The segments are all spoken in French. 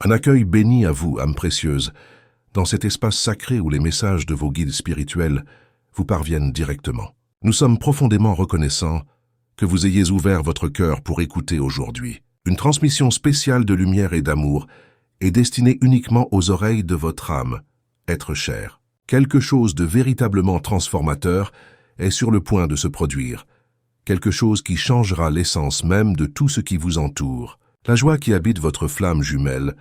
Un accueil béni à vous, âme précieuse, dans cet espace sacré où les messages de vos guides spirituels vous parviennent directement. Nous sommes profondément reconnaissants que vous ayez ouvert votre cœur pour écouter aujourd'hui. Une transmission spéciale de lumière et d'amour est destinée uniquement aux oreilles de votre âme, être cher. Quelque chose de véritablement transformateur est sur le point de se produire. Quelque chose qui changera l'essence même de tout ce qui vous entoure. La joie qui habite votre flamme jumelle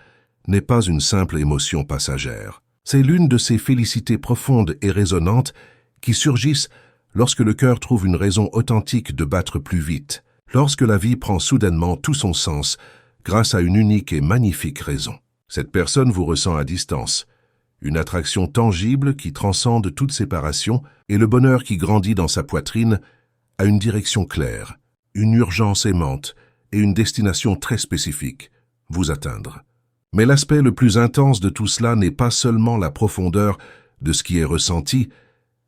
n'est pas une simple émotion passagère. C'est l'une de ces félicités profondes et résonnantes qui surgissent lorsque le cœur trouve une raison authentique de battre plus vite, lorsque la vie prend soudainement tout son sens grâce à une unique et magnifique raison. Cette personne vous ressent à distance, une attraction tangible qui transcende toute séparation et le bonheur qui grandit dans sa poitrine a une direction claire, une urgence aimante et une destination très spécifique, vous atteindre. Mais l'aspect le plus intense de tout cela n'est pas seulement la profondeur de ce qui est ressenti,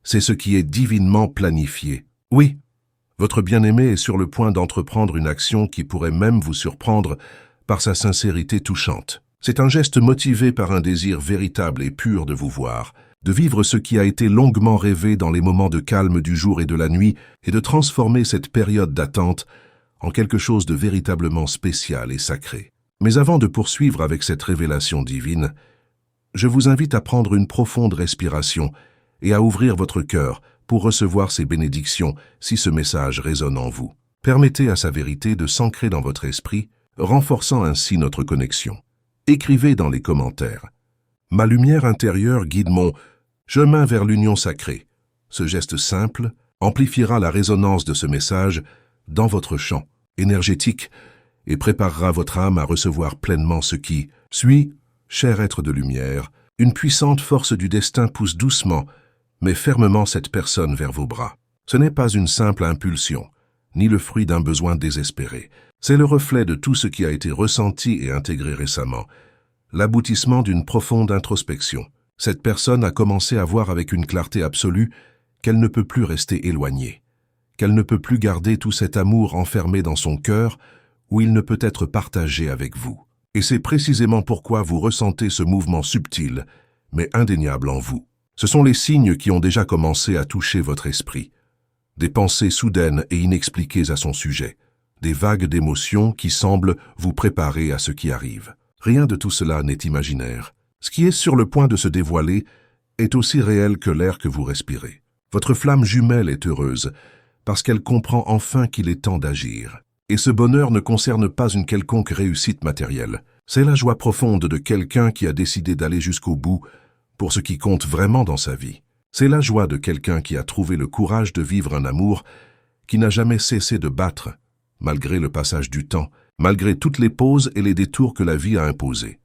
c'est ce qui est divinement planifié. Oui, votre bien-aimé est sur le point d'entreprendre une action qui pourrait même vous surprendre par sa sincérité touchante. C'est un geste motivé par un désir véritable et pur de vous voir, de vivre ce qui a été longuement rêvé dans les moments de calme du jour et de la nuit et de transformer cette période d'attente en quelque chose de véritablement spécial et sacré. Mais avant de poursuivre avec cette révélation divine, je vous invite à prendre une profonde respiration et à ouvrir votre cœur pour recevoir ces bénédictions si ce message résonne en vous. Permettez à sa vérité de s'ancrer dans votre esprit, renforçant ainsi notre connexion. Écrivez dans les commentaires « Ma lumière intérieure guide mon chemin vers l'union sacrée ». Ce geste simple amplifiera la résonance de ce message dans votre champ énergétique et préparera votre âme à recevoir pleinement ce qui suit. Cher être de lumière, une puissante force du destin pousse doucement, mais fermement cette personne vers vos bras. Ce n'est pas une simple impulsion, ni le fruit d'un besoin désespéré. C'est le reflet de tout ce qui a été ressenti et intégré récemment, l'aboutissement d'une profonde introspection. Cette personne a commencé à voir avec une clarté absolue qu'elle ne peut plus rester éloignée, qu'elle ne peut plus garder tout cet amour enfermé dans son cœur où il ne peut être partagé avec vous. Et c'est précisément pourquoi vous ressentez ce mouvement subtil, mais indéniable en vous. Ce sont les signes qui ont déjà commencé à toucher votre esprit. Des pensées soudaines et inexpliquées à son sujet. Des vagues d'émotions qui semblent vous préparer à ce qui arrive. Rien de tout cela n'est imaginaire. Ce qui est sur le point de se dévoiler est aussi réel que l'air que vous respirez. Votre flamme jumelle est heureuse parce qu'elle comprend enfin qu'il est temps d'agir. Et ce bonheur ne concerne pas une quelconque réussite matérielle. C'est la joie profonde de quelqu'un qui a décidé d'aller jusqu'au bout pour ce qui compte vraiment dans sa vie. C'est la joie de quelqu'un qui a trouvé le courage de vivre un amour qui n'a jamais cessé de battre, malgré le passage du temps, malgré toutes les pauses et les détours que la vie a imposés.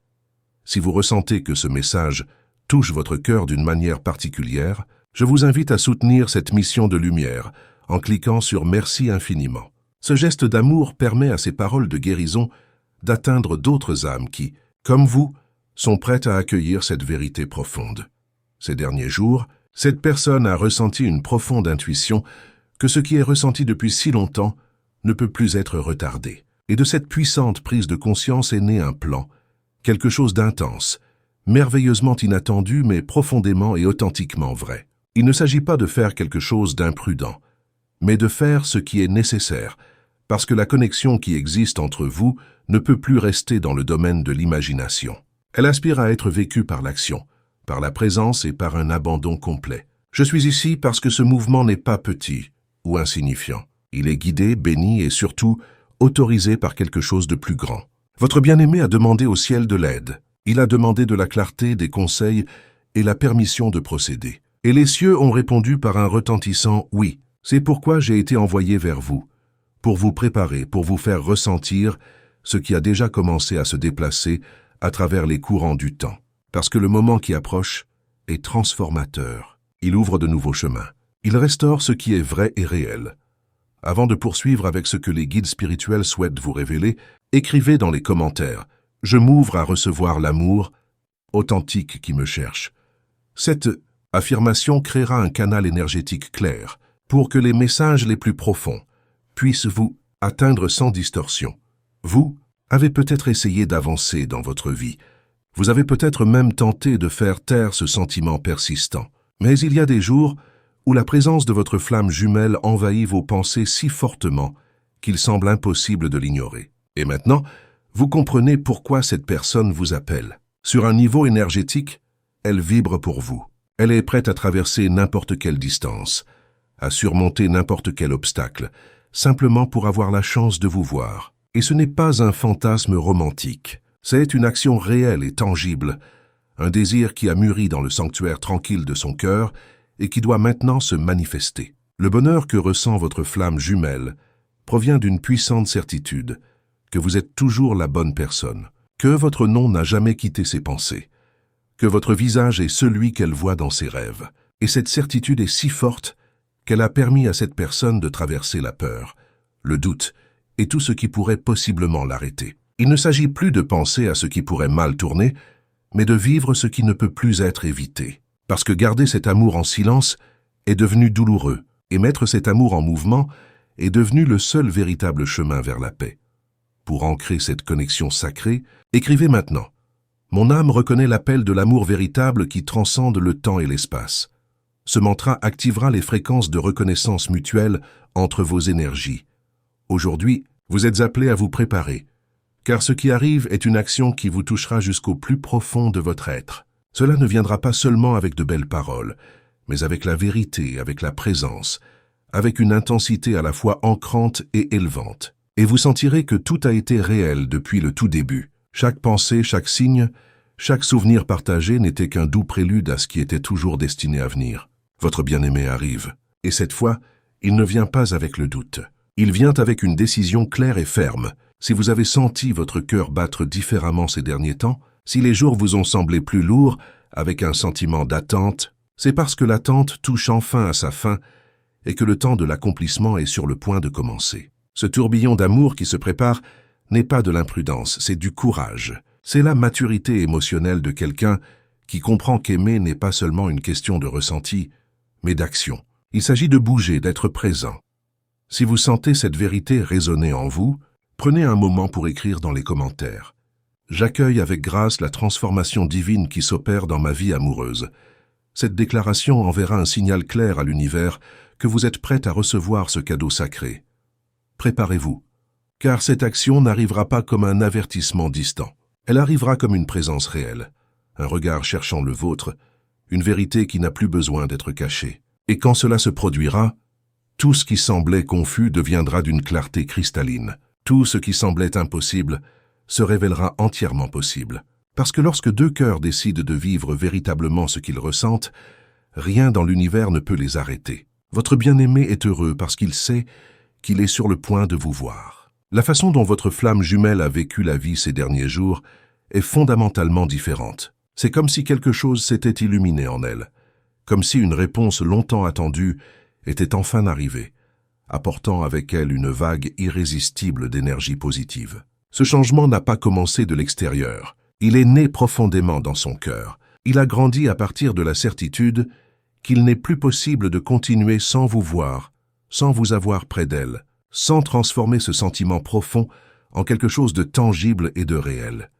Si vous ressentez que ce message touche votre cœur d'une manière particulière, je vous invite à soutenir cette mission de lumière en cliquant sur « Merci infiniment ». Ce geste d'amour permet à ces paroles de guérison d'atteindre d'autres âmes qui, comme vous, sont prêtes à accueillir cette vérité profonde. Ces derniers jours, cette personne a ressenti une profonde intuition que ce qui est ressenti depuis si longtemps ne peut plus être retardé. Et de cette puissante prise de conscience est né un plan, quelque chose d'intense, merveilleusement inattendu mais profondément et authentiquement vrai. Il ne s'agit pas de faire quelque chose d'imprudent, mais de faire ce qui est nécessaire, parce que la connexion qui existe entre vous ne peut plus rester dans le domaine de l'imagination. Elle aspire à être vécue par l'action, par la présence et par un abandon complet. Je suis ici parce que ce mouvement n'est pas petit ou insignifiant. Il est guidé, béni et surtout autorisé par quelque chose de plus grand. Votre bien-aimé a demandé au ciel de l'aide. Il a demandé de la clarté, des conseils et la permission de procéder. Et les cieux ont répondu par un retentissant « oui ». C'est pourquoi j'ai été envoyé vers vous, pour vous préparer, pour vous faire ressentir ce qui a déjà commencé à se déplacer à travers les courants du temps. Parce que le moment qui approche est transformateur. Il ouvre de nouveaux chemins. Il restaure ce qui est vrai et réel. Avant de poursuivre avec ce que les guides spirituels souhaitent vous révéler, écrivez dans les commentaires « Je m'ouvre à recevoir l'amour authentique qui me cherche ». Cette affirmation créera un canal énergétique clair pour que les messages les plus profonds puissent vous atteindre sans distorsion. Vous avez peut-être essayé d'avancer dans votre vie, Vous avez peut-être même tenté de faire taire ce sentiment persistant. Mais il y a des jours où la présence de votre flamme jumelle envahit vos pensées si fortement qu'il semble impossible de l'ignorer. Et maintenant, vous comprenez pourquoi cette personne vous appelle. Sur un niveau énergétique, elle vibre pour vous. Elle est prête à traverser n'importe quelle distance, à surmonter n'importe quel obstacle, simplement pour avoir la chance de vous voir. Et ce n'est pas un fantasme romantique, c'est une action réelle et tangible, un désir qui a mûri dans le sanctuaire tranquille de son cœur et qui doit maintenant se manifester. Le bonheur que ressent votre flamme jumelle provient d'une puissante certitude que vous êtes toujours la bonne personne, que votre nom n'a jamais quitté ses pensées, que votre visage est celui qu'elle voit dans ses rêves. Et cette certitude est si forte qu'elle a permis à cette personne de traverser la peur, le doute et tout ce qui pourrait possiblement l'arrêter. Il ne s'agit plus de penser à ce qui pourrait mal tourner, mais de vivre ce qui ne peut plus être évité. Parce que garder cet amour en silence est devenu douloureux, et mettre cet amour en mouvement est devenu le seul véritable chemin vers la paix. Pour ancrer cette connexion sacrée, écrivez maintenant. Mon âme reconnaît l'appel de l'amour véritable qui transcende le temps et l'espace. Ce mantra activera les fréquences de reconnaissance mutuelle entre vos énergies. Aujourd'hui, vous êtes appelés à vous préparer, car ce qui arrive est une action qui vous touchera jusqu'au plus profond de votre être. Cela ne viendra pas seulement avec de belles paroles, mais avec la vérité, avec la présence, avec une intensité à la fois ancrante et élevante. Et vous sentirez que tout a été réel depuis le tout début. Chaque pensée, chaque signe, chaque souvenir partagé n'était qu'un doux prélude à ce qui était toujours destiné à venir. Votre bien-aimé arrive, et cette fois, il ne vient pas avec le doute. Il vient avec une décision claire et ferme. Si vous avez senti votre cœur battre différemment ces derniers temps, si les jours vous ont semblé plus lourds, avec un sentiment d'attente, c'est parce que l'attente touche enfin à sa fin et que le temps de l'accomplissement est sur le point de commencer. Ce tourbillon d'amour qui se prépare n'est pas de l'imprudence, c'est du courage. C'est la maturité émotionnelle de quelqu'un qui comprend qu'aimer n'est pas seulement une question de ressenti, mais d'action. Il s'agit de bouger, d'être présent. Si vous sentez cette vérité résonner en vous, prenez un moment pour écrire dans les commentaires. J'accueille avec grâce la transformation divine qui s'opère dans ma vie amoureuse. Cette déclaration enverra un signal clair à l'univers que vous êtes prête à recevoir ce cadeau sacré. Préparez-vous, car cette action n'arrivera pas comme un avertissement distant. Elle arrivera comme une présence réelle, un regard cherchant le vôtre, une vérité qui n'a plus besoin d'être cachée. Et quand cela se produira, tout ce qui semblait confus deviendra d'une clarté cristalline. Tout ce qui semblait impossible se révélera entièrement possible. Parce que lorsque deux cœurs décident de vivre véritablement ce qu'ils ressentent, rien dans l'univers ne peut les arrêter. Votre bien-aimé est heureux parce qu'il sait qu'il est sur le point de vous voir. La façon dont votre flamme jumelle a vécu la vie ces derniers jours est fondamentalement différente. C'est comme si quelque chose s'était illuminé en elle, comme si une réponse longtemps attendue était enfin arrivée, apportant avec elle une vague irrésistible d'énergie positive. Ce changement n'a pas commencé de l'extérieur. Il est né profondément dans son cœur. Il a grandi à partir de la certitude qu'il n'est plus possible de continuer sans vous voir, sans vous avoir près d'elle, sans transformer ce sentiment profond en quelque chose de tangible et de réel.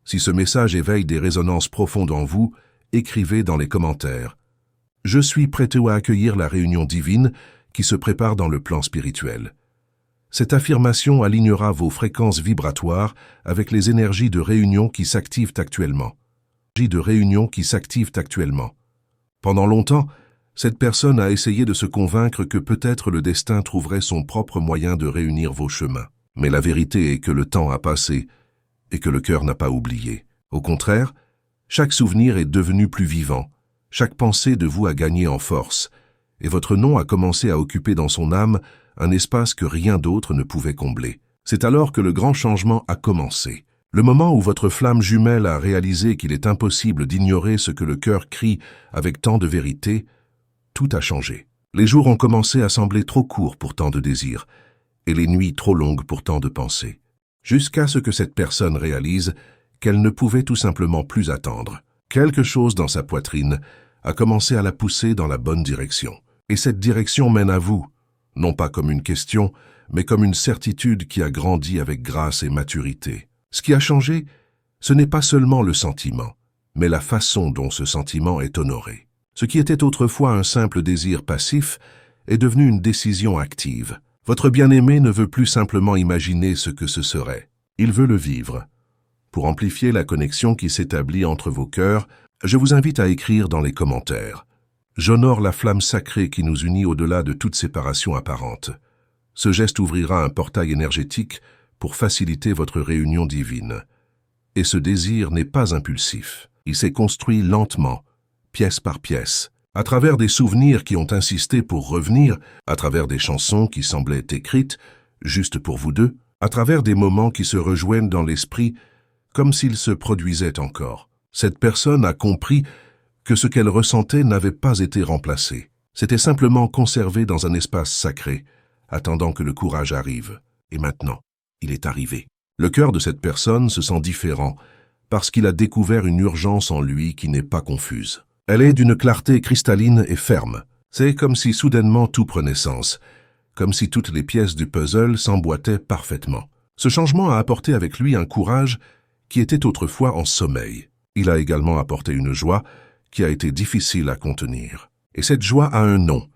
Si ce message éveille des résonances profondes en vous, écrivez dans les commentaires. Je suis prêt à accueillir la réunion divine qui se prépare dans le plan spirituel. Cette affirmation alignera vos fréquences vibratoires avec les énergies de réunion qui s'activent actuellement. Pendant longtemps, cette personne a essayé de se convaincre que peut-être le destin trouverait son propre moyen de réunir vos chemins. Mais la vérité est que le temps a passé et que le cœur n'a pas oublié. Au contraire, chaque souvenir est devenu plus vivant, chaque pensée de vous a gagné en force, et votre nom a commencé à occuper dans son âme un espace que rien d'autre ne pouvait combler. C'est alors que le grand changement a commencé. Le moment où votre flamme jumelle a réalisé qu'il est impossible d'ignorer ce que le cœur crie avec tant de vérité, tout a changé. Les jours ont commencé à sembler trop courts pour tant de désirs, et les nuits trop longues pour tant de pensées, jusqu'à ce que cette personne réalise qu'elle ne pouvait tout simplement plus attendre. Quelque chose dans sa poitrine a commencé à la pousser dans la bonne direction. Et cette direction mène à vous, non pas comme une question, mais comme une certitude qui a grandi avec grâce et maturité. Ce qui a changé, Ce n'est pas seulement le sentiment, mais la façon dont ce sentiment est honoré. Ce qui était autrefois un simple désir passif est devenu une décision active. Votre bien-aimé ne veut plus simplement imaginer ce que ce serait. Il veut le vivre. Pour amplifier la connexion qui s'établit entre vos cœurs, je vous invite à écrire dans les commentaires. J'honore la flamme sacrée qui nous unit au-delà de toute séparation apparente. Ce geste ouvrira un portail énergétique pour faciliter votre réunion divine. Et ce désir n'est pas impulsif. Il s'est construit lentement, pièce par pièce, à travers des souvenirs qui ont insisté pour revenir, à travers des chansons qui semblaient écrites juste pour vous deux, à travers des moments qui se rejoignent dans l'esprit comme s'ils se produisaient encore. Cette personne a compris que ce qu'elle ressentait n'avait pas été remplacé. C'était simplement conservé dans un espace sacré, attendant que le courage arrive. Et maintenant, il est arrivé. Le cœur de cette personne se sent différent, parce qu'il a découvert une urgence en lui qui n'est pas confuse. Elle est d'une clarté cristalline et ferme. C'est comme si soudainement tout prenait sens, comme si toutes les pièces du puzzle s'emboîtaient parfaitement. Ce changement a apporté avec lui un courage qui était autrefois en sommeil. Il a également apporté une joie qui a été difficile à contenir. Et cette joie a un nom.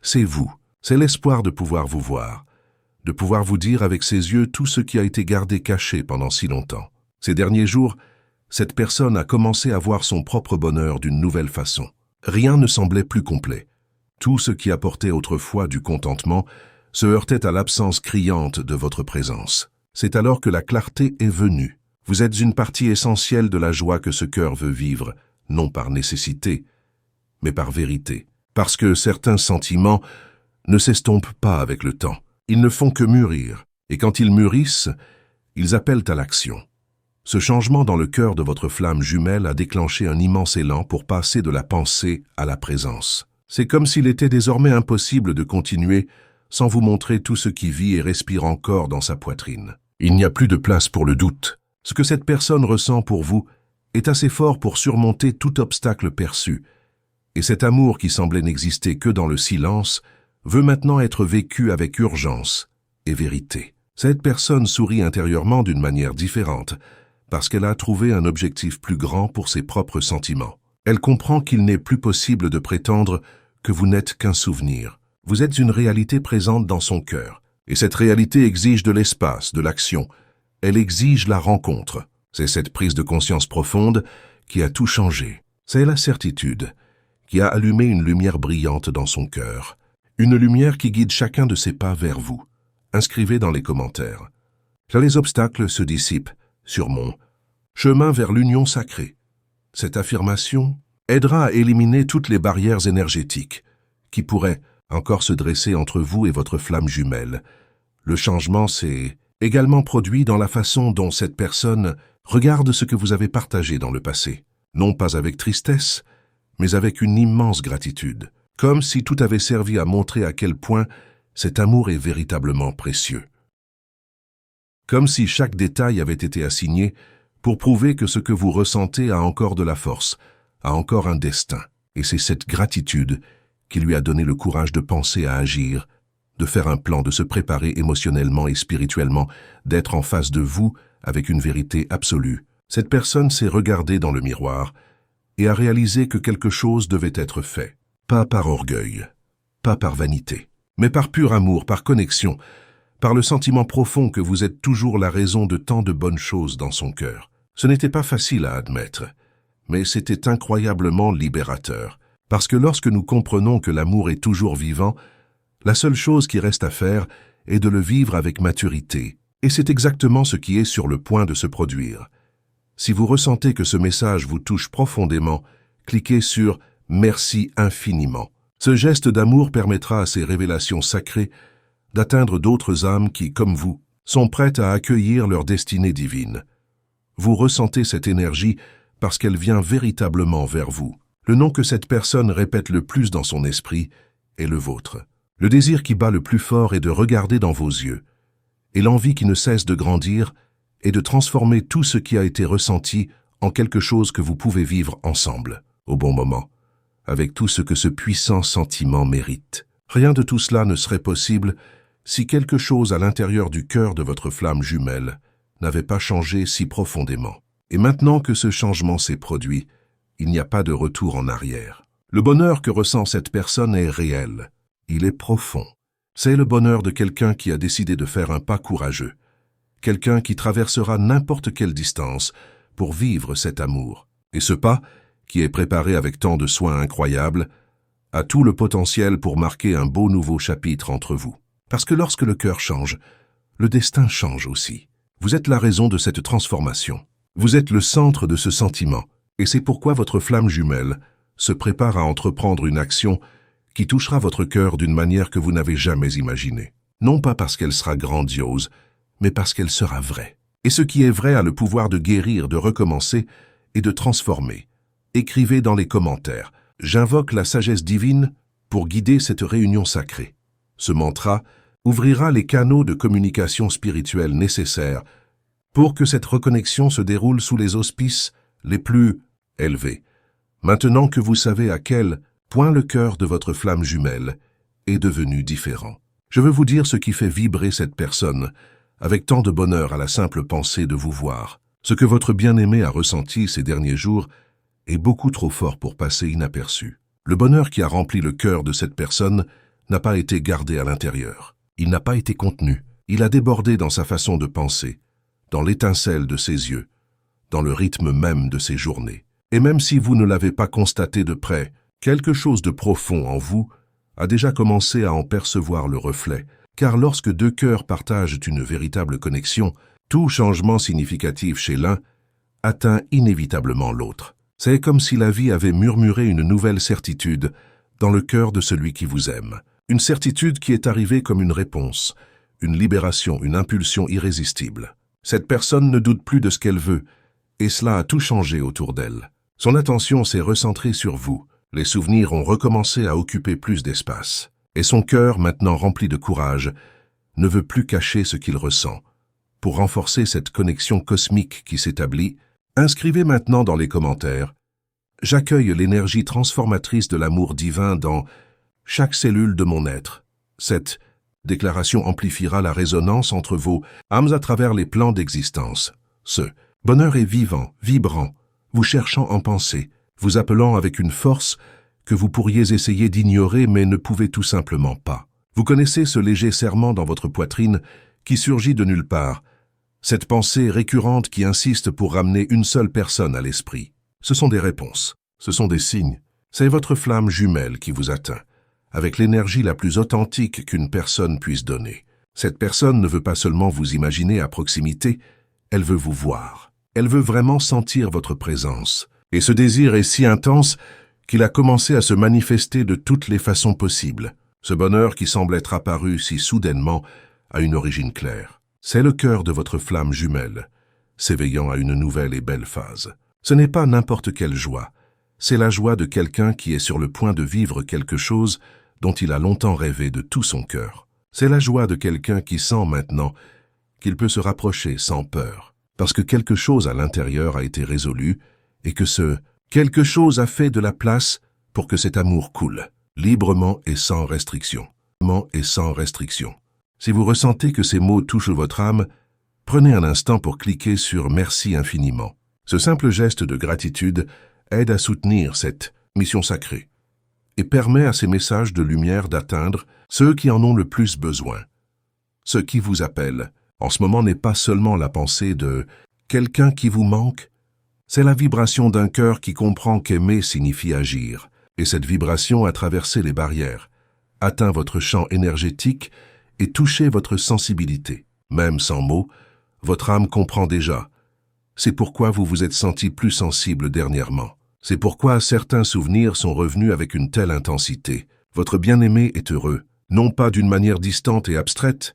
C'est vous. C'est l'espoir de pouvoir vous voir, de pouvoir vous dire avec ses yeux tout ce qui a été gardé caché pendant si longtemps. Ces derniers jours, cette personne a commencé à voir son propre bonheur d'une nouvelle façon. Rien ne semblait plus complet. Tout ce qui apportait autrefois du contentement se heurtait à l'absence criante de votre présence. C'est alors que la clarté est venue. Vous êtes une partie essentielle de la joie que ce cœur veut vivre, non par nécessité, mais par vérité. Parce que certains sentiments ne s'estompent pas avec le temps. Ils ne font que mûrir, et quand ils mûrissent, ils appellent à l'action. Ce changement dans le cœur de votre flamme jumelle a déclenché un immense élan pour passer de la pensée à la présence. C'est comme s'il était désormais impossible de continuer sans vous montrer tout ce qui vit et respire encore dans sa poitrine. Il n'y a plus de place pour le doute. Ce que cette personne ressent pour vous est assez fort pour surmonter tout obstacle perçu, et cet amour qui semblait n'exister que dans le silence veut maintenant être vécu avec urgence et vérité. Cette personne sourit intérieurement d'une manière différente, parce qu'elle a trouvé un objectif plus grand pour ses propres sentiments. Elle comprend qu'il n'est plus possible de prétendre que vous n'êtes qu'un souvenir. Vous êtes une réalité présente dans son cœur, et cette réalité exige de l'espace, de l'action. Elle exige la rencontre. C'est cette prise de conscience profonde qui a tout changé. C'est la certitude qui a allumé une lumière brillante dans son cœur. Une lumière qui guide chacun de ses pas vers vous. Inscrivez dans les commentaires. Les obstacles se dissipent sur mon chemin vers l'union sacrée. Cette affirmation aidera à éliminer toutes les barrières énergétiques qui pourraient encore se dresser entre vous et votre flamme jumelle. Le changement s'est également produit dans la façon dont cette personne regarde ce que vous avez partagé dans le passé. Non pas avec tristesse, mais avec une immense gratitude. Comme si tout avait servi à montrer à quel point cet amour est véritablement précieux. Comme si chaque détail avait été assigné pour prouver que ce que vous ressentez a encore de la force, a encore un destin. Et c'est cette gratitude qui lui a donné le courage de penser à agir, de faire un plan, de se préparer émotionnellement et spirituellement, d'être en face de vous avec une vérité absolue. Cette personne s'est regardée dans le miroir et a réalisé que quelque chose devait être fait. Pas par orgueil, pas par vanité, mais par pur amour, par connexion, par le sentiment profond que vous êtes toujours la raison de tant de bonnes choses dans son cœur. Ce n'était pas facile à admettre, mais c'était incroyablement libérateur. Parce que lorsque nous comprenons que l'amour est toujours vivant, la seule chose qui reste à faire est de le vivre avec maturité. Et c'est exactement ce qui est sur le point de se produire. Si vous ressentez que ce message vous touche profondément, cliquez sur « Merci infiniment ». Ce geste d'amour permettra à ces révélations sacrées d'atteindre d'autres âmes qui, comme vous, sont prêtes à accueillir leur destinée divine. Vous ressentez cette énergie parce qu'elle vient véritablement vers vous. Le nom que cette personne répète le plus dans son esprit est le vôtre. Le désir qui bat le plus fort est de regarder dans vos yeux, et l'envie qui ne cesse de grandir est de transformer tout ce qui a été ressenti en quelque chose que vous pouvez vivre ensemble, au bon moment, avec tout ce que ce puissant sentiment mérite. Rien de tout cela ne serait possible si quelque chose à l'intérieur du cœur de votre flamme jumelle n'avait pas changé si profondément. Et maintenant que ce changement s'est produit, il n'y a pas de retour en arrière. Le bonheur que ressent cette personne est réel. Il est profond. C'est le bonheur de quelqu'un qui a décidé de faire un pas courageux. Quelqu'un qui traversera n'importe quelle distance pour vivre cet amour. Et ce pas, qui est préparé avec tant de soins incroyables, a tout le potentiel pour marquer un beau nouveau chapitre entre vous. Parce que lorsque le cœur change, le destin change aussi. Vous êtes la raison de cette transformation. Vous êtes le centre de ce sentiment, et c'est pourquoi votre flamme jumelle se prépare à entreprendre une action qui touchera votre cœur d'une manière que vous n'avez jamais imaginée. Non pas parce qu'elle sera grandiose, mais parce qu'elle sera vraie. Et ce qui est vrai a le pouvoir de guérir, de recommencer et de transformer. Écrivez dans les commentaires. J'invoque la sagesse divine pour guider cette réunion sacrée. Ce mantra ouvrira les canaux de communication spirituelle nécessaires pour que cette reconnexion se déroule sous les auspices les plus élevés. Maintenant que vous savez à quel point le cœur de votre flamme jumelle est devenu différent. Je veux vous dire ce qui fait vibrer cette personne avec tant de bonheur à la simple pensée de vous voir. Ce que votre bien-aimé a ressenti ces derniers jours est beaucoup trop fort pour passer inaperçu. Le bonheur qui a rempli le cœur de cette personne n'a pas été gardé à l'intérieur. Il n'a pas été contenu. Il a débordé dans sa façon de penser, dans l'étincelle de ses yeux, dans le rythme même de ses journées. Et même si vous ne l'avez pas constaté de près, quelque chose de profond en vous a déjà commencé à en percevoir le reflet, car lorsque deux cœurs partagent une véritable connexion, tout changement significatif chez l'un atteint inévitablement l'autre. C'est comme si la vie avait murmuré une nouvelle certitude dans le cœur de celui qui vous aime. Une certitude qui est arrivée comme une réponse, une libération, une impulsion irrésistible. Cette personne ne doute plus de ce qu'elle veut, et cela a tout changé autour d'elle. Son attention s'est recentrée sur vous. Les souvenirs ont recommencé à occuper plus d'espace. Et son cœur, maintenant rempli de courage, ne veut plus cacher ce qu'il ressent. Pour renforcer cette connexion cosmique qui s'établit, inscrivez maintenant dans les commentaires « J'accueille l'énergie transformatrice de l'amour divin dans chaque cellule de mon être ». Cette déclaration amplifiera la résonance entre vos âmes à travers les plans d'existence. Ce bonheur est vivant, vibrant, vous cherchant en pensée, vous appelant avec une force que vous pourriez essayer d'ignorer mais ne pouvez tout simplement pas. Vous connaissez ce léger serrement dans votre poitrine qui surgit de nulle part, cette pensée récurrente qui insiste pour ramener une seule personne à l'esprit. Ce sont des réponses, ce sont des signes. C'est votre flamme jumelle qui vous atteint, avec l'énergie la plus authentique qu'une personne puisse donner. Cette personne ne veut pas seulement vous imaginer à proximité, elle veut vous voir. Elle veut vraiment sentir votre présence. Et ce désir est si intense qu'il a commencé à se manifester de toutes les façons possibles. Ce bonheur qui semble être apparu si soudainement a une origine claire. C'est le cœur de votre flamme jumelle, s'éveillant à une nouvelle et belle phase. Ce n'est pas n'importe quelle joie, c'est la joie de quelqu'un qui est sur le point de vivre quelque chose dont il a longtemps rêvé de tout son cœur. C'est la joie de quelqu'un qui sent maintenant qu'il peut se rapprocher sans peur, parce que quelque chose à l'intérieur a été résolu et que ce quelque chose a fait de la place pour que cet amour coule, librement et sans restriction. Et sans restriction. Si vous ressentez que ces mots touchent votre âme, prenez un instant pour cliquer sur « Merci infiniment ». Ce simple geste de gratitude aide à soutenir cette mission sacrée et permet à ces messages de lumière d'atteindre ceux qui en ont le plus besoin. Ce qui vous appelle, en ce moment, n'est pas seulement la pensée de quelqu'un qui vous manque, c'est la vibration d'un cœur qui comprend qu'aimer signifie agir. Et cette vibration a traversé les barrières, atteint votre champ énergétique et touché votre sensibilité. Même sans mots, votre âme comprend déjà. C'est pourquoi vous vous êtes senti plus sensible dernièrement. C'est pourquoi certains souvenirs sont revenus avec une telle intensité. Votre bien-aimé est heureux, non pas d'une manière distante et abstraite,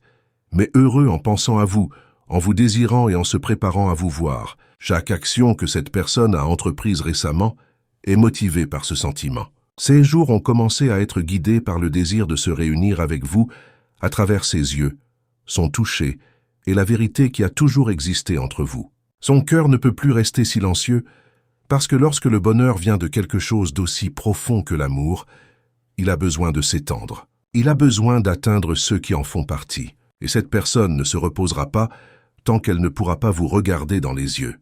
mais heureux en pensant à vous, en vous désirant et en se préparant à vous voir. Chaque action que cette personne a entreprise récemment est motivée par ce sentiment. Ces jours ont commencé à être guidés par le désir de se réunir avec vous à travers ses yeux, son toucher et la vérité qui a toujours existé entre vous. Son cœur ne peut plus rester silencieux parce que lorsque le bonheur vient de quelque chose d'aussi profond que l'amour, il a besoin de s'étendre. Il a besoin d'atteindre ceux qui en font partie. Et cette personne ne se reposera pas tant qu'elle ne pourra pas vous regarder dans les yeux.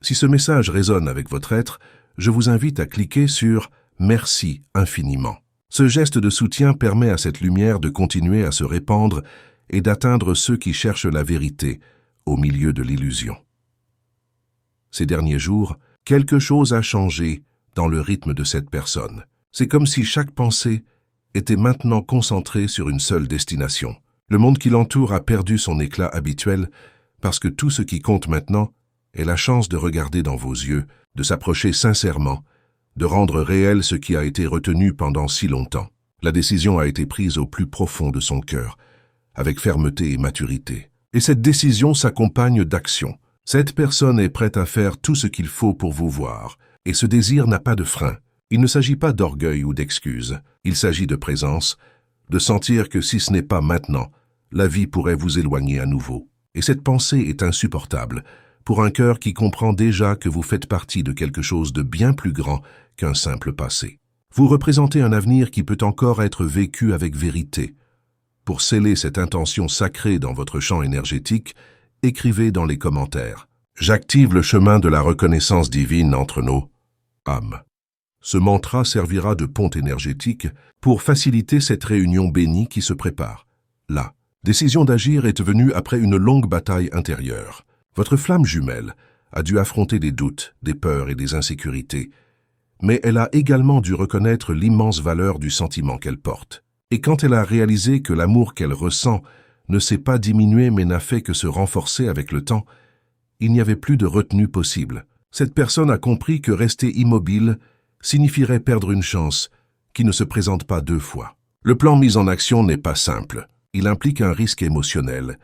Si ce message résonne avec votre être, je vous invite à cliquer sur « Merci infiniment ». Ce geste de soutien permet à cette lumière de continuer à se répandre et d'atteindre ceux qui cherchent la vérité au milieu de l'illusion. Ces derniers jours, quelque chose a changé dans le rythme de cette personne. C'est comme si chaque pensée était maintenant concentrée sur une seule destination. Le monde qui l'entoure a perdu son éclat habituel parce que tout ce qui compte maintenant est la chance de regarder dans vos yeux, de s'approcher sincèrement, de rendre réel ce qui a été retenu pendant si longtemps. La décision a été prise au plus profond de son cœur, avec fermeté et maturité. Et cette décision s'accompagne d'action. Cette personne est prête à faire tout ce qu'il faut pour vous voir, et ce désir n'a pas de frein. Il ne s'agit pas d'orgueil ou d'excuse, il s'agit de présence, de sentir que si ce n'est pas maintenant, la vie pourrait vous éloigner à nouveau. Et cette pensée est insupportable, pour un cœur qui comprend déjà que vous faites partie de quelque chose de bien plus grand qu'un simple passé. Vous représentez un avenir qui peut encore être vécu avec vérité. Pour sceller cette intention sacrée dans votre champ énergétique, écrivez dans les commentaires « J'active le chemin de la reconnaissance divine entre nos âmes ». Ce mantra servira de pont énergétique pour faciliter cette réunion bénie qui se prépare. La décision d'agir est venue après une longue bataille intérieure. Votre flamme jumelle a dû affronter des doutes, des peurs et des insécurités, mais elle a également dû reconnaître l'immense valeur du sentiment qu'elle porte. Et quand elle a réalisé que l'amour qu'elle ressent ne s'est pas diminué mais n'a fait que se renforcer avec le temps, il n'y avait plus de retenue possible. Cette personne a compris que rester immobile signifierait perdre une chance qui ne se présente pas deux fois. Le plan mis en action n'est pas simple. Il implique un risque émotionnel.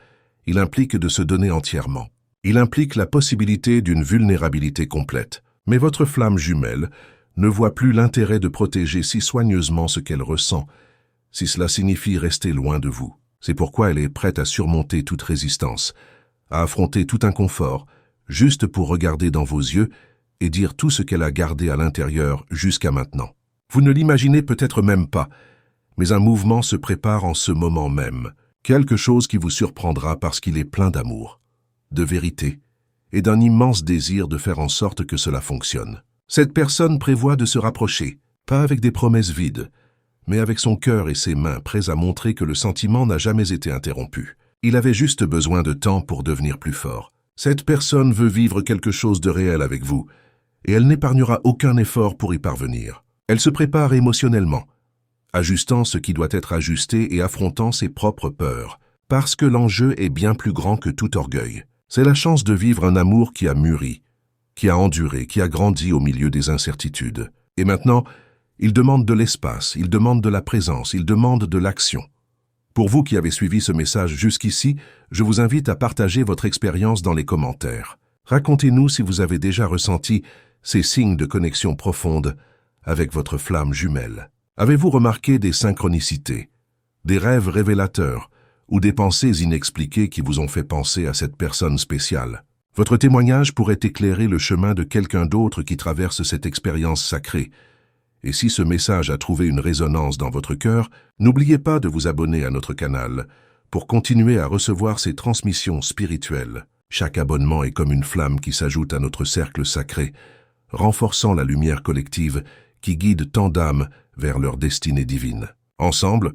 Il implique de se donner entièrement. Il implique la possibilité d'une vulnérabilité complète. Mais votre flamme jumelle ne voit plus l'intérêt de protéger si soigneusement ce qu'elle ressent, si cela signifie rester loin de vous. C'est pourquoi elle est prête à surmonter toute résistance, à affronter tout inconfort, juste pour regarder dans vos yeux et dire tout ce qu'elle a gardé à l'intérieur jusqu'à maintenant. Vous ne l'imaginez peut-être même pas, mais un mouvement se prépare en ce moment même, quelque chose qui vous surprendra parce qu'il est plein d'amour, de vérité et d'un immense désir de faire en sorte que cela fonctionne. Cette personne prévoit de se rapprocher, pas avec des promesses vides, mais avec son cœur et ses mains prêts à montrer que le sentiment n'a jamais été interrompu. Il avait juste besoin de temps pour devenir plus fort. Cette personne veut vivre quelque chose de réel avec vous, et elle n'épargnera aucun effort pour y parvenir. Elle se prépare émotionnellement, ajustant ce qui doit être ajusté et affrontant ses propres peurs, parce que l'enjeu est bien plus grand que tout orgueil. C'est la chance de vivre un amour qui a mûri, qui a enduré, qui a grandi au milieu des incertitudes. Et maintenant, il demande de l'espace, il demande de la présence, il demande de l'action. Pour vous qui avez suivi ce message jusqu'ici, je vous invite à partager votre expérience dans les commentaires. Racontez-nous si vous avez déjà ressenti ces signes de connexion profonde avec votre flamme jumelle. Avez-vous remarqué des synchronicités, des rêves révélateurs ou des pensées inexpliquées qui vous ont fait penser à cette personne spéciale? Votre témoignage pourrait éclairer le chemin de quelqu'un d'autre qui traverse cette expérience sacrée. Et si ce message a trouvé une résonance dans votre cœur, n'oubliez pas de vous abonner à notre canal pour continuer à recevoir ces transmissions spirituelles. Chaque abonnement est comme une flamme qui s'ajoute à notre cercle sacré, renforçant la lumière collective qui guide tant d'âmes vers leur destinée divine. Ensemble,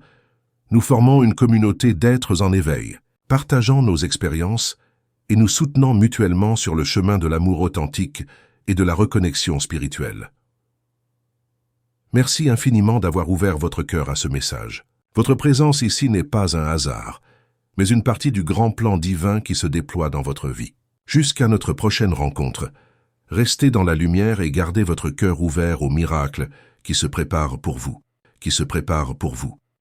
nous formons une communauté d'êtres en éveil, partageant nos expériences et nous soutenant mutuellement sur le chemin de l'amour authentique et de la reconnexion spirituelle. Merci infiniment d'avoir ouvert votre cœur à ce message. Votre présence ici n'est pas un hasard, mais une partie du grand plan divin qui se déploie dans votre vie. Jusqu'à notre prochaine rencontre, restez dans la lumière et gardez votre cœur ouvert aux miracles qui se préparent pour vous, qui se préparent pour vous.